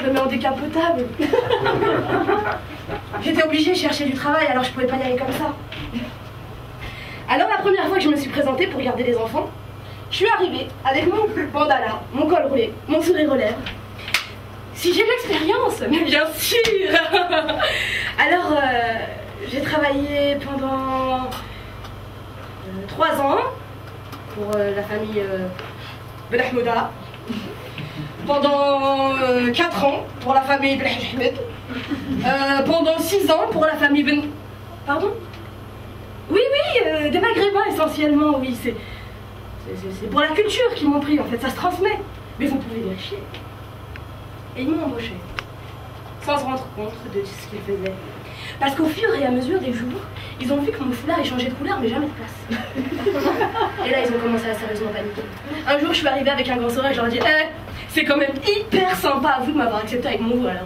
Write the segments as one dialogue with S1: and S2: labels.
S1: le mets en décapotable. J'étais obligée de chercher du travail, alors je pouvais pas y aller comme ça. Alors la première fois que je me suis présentée pour garder les enfants, je suis arrivée avec mon bandana, mon col roulé, mon sourire aux lèvres. Si j'ai de l'expérience, mais bien sûr. Alors j'ai travaillé pendant 3 ans pour la famille Ben Ahmouda. Pendant 4 ans pour la famille Ben Ahmed. Pendant 6 ans pour la famille Ben... Pardon? Oui, des Maghrébins essentiellement, oui. C'est pour la culture qu'ils m'ont pris, en fait, ça se transmet. Mais vous pouvez vérifier. Et ils m'ont embauché, sans se rendre compte de ce qu'ils faisaient. Parce qu'au fur et à mesure des jours, ils ont vu que mon foulard ait changé de couleur, mais jamais de place. Et là, ils ont commencé à sérieusement paniquer. Un jour, je suis arrivée avec un grand sourire et je leur ai dit « c'est quand même hyper sympa à vous de m'avoir accepté avec mon voilà. »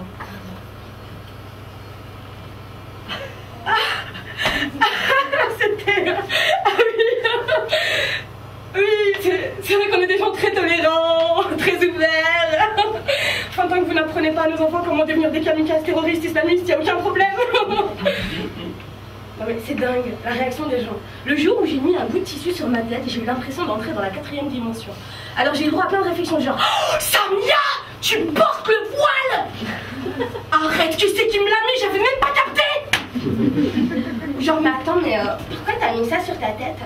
S1: C'était... Ah oui, c'est vrai qu'on est des gens très tolérants, très ouverts. Enfin, tant que vous n'apprenez pas à nos enfants comment devenir des kamikazes terroristes islamistes, il n'y a aucun problème. Non mais c'est dingue, la réaction des gens. Le jour où j'ai mis un bout de tissu sur ma tête, j'ai eu l'impression d'entrer dans la 4e dimension. Alors j'ai eu le droit à plein de réflexions genre « Oh, Samia, tu portes le voile !» Arrête, qui c'est qui me l'a mis, j'avais même pas capté. Genre, mais attends, mais pourquoi t'as mis ça sur ta tête?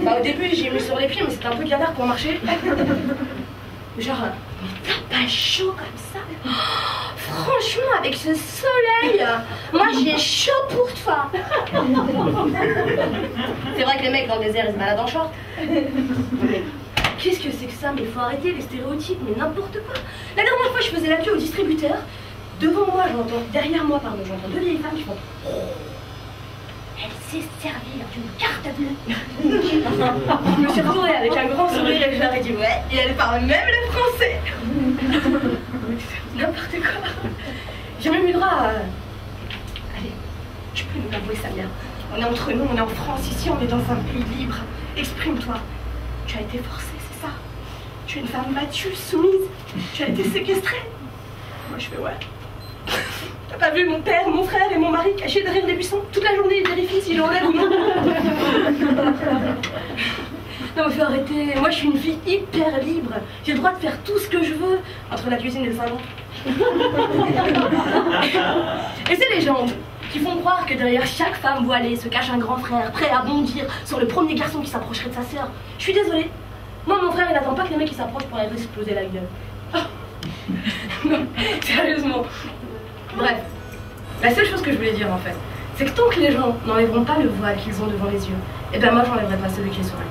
S1: Bah au début j'ai mis sur les pieds, mais c'était un peu galère pour marcher. Genre, mais t'as pas chaud comme ça? Oh, franchement, avec ce soleil, moi j'ai chaud pour toi. C'est vrai que les mecs dans le désert ils se baladent en short. Mais qu'est-ce que c'est que ça? Mais faut arrêter les stéréotypes, mais n'importe quoi. La dernière fois je faisais la queue au distributeur. Devant moi, derrière moi, pardon, j'entends 2 vieilles femmes qui font « Elle sait servir d'une carte bleue !» Je me suis retournée avec un grand sourire et je leur ai dit « Ouais, et elle parle même le français !» N'importe quoi. J'ai même eu droit à... Allez, tu peux nous l'avouer, Samia. On est entre nous, on est en France, ici, on est dans un pays libre. Exprime-toi. Tu as été forcée, c'est ça? Tu es une femme battue, soumise. Tu as été séquestrée. Moi, je fais « Ouais. » T'as pas vu mon père, mon frère et mon mari cachés derrière des buissons? Toute la journée, ils vérifient si j'enlève ou non. Non, mais faut arrêter. Moi, je suis une fille hyper libre. J'ai le droit de faire tout ce que je veux entre la cuisine et le salon. Et c'est les gens qui font croire que derrière chaque femme voilée se cache un grand frère prêt à bondir sur le premier garçon qui s'approcherait de sa sœur. Je suis désolée. Moi, mon frère, il n'attend pas que les mecs s'approchent pour aller exploser la gueule. Non, sérieusement. Bref, la seule chose que je voulais dire en fait, c'est que tant que les gens n'enlèveront pas le voile qu'ils ont devant les yeux, et ben moi j'enlèverai pas celui qui est sur la tête.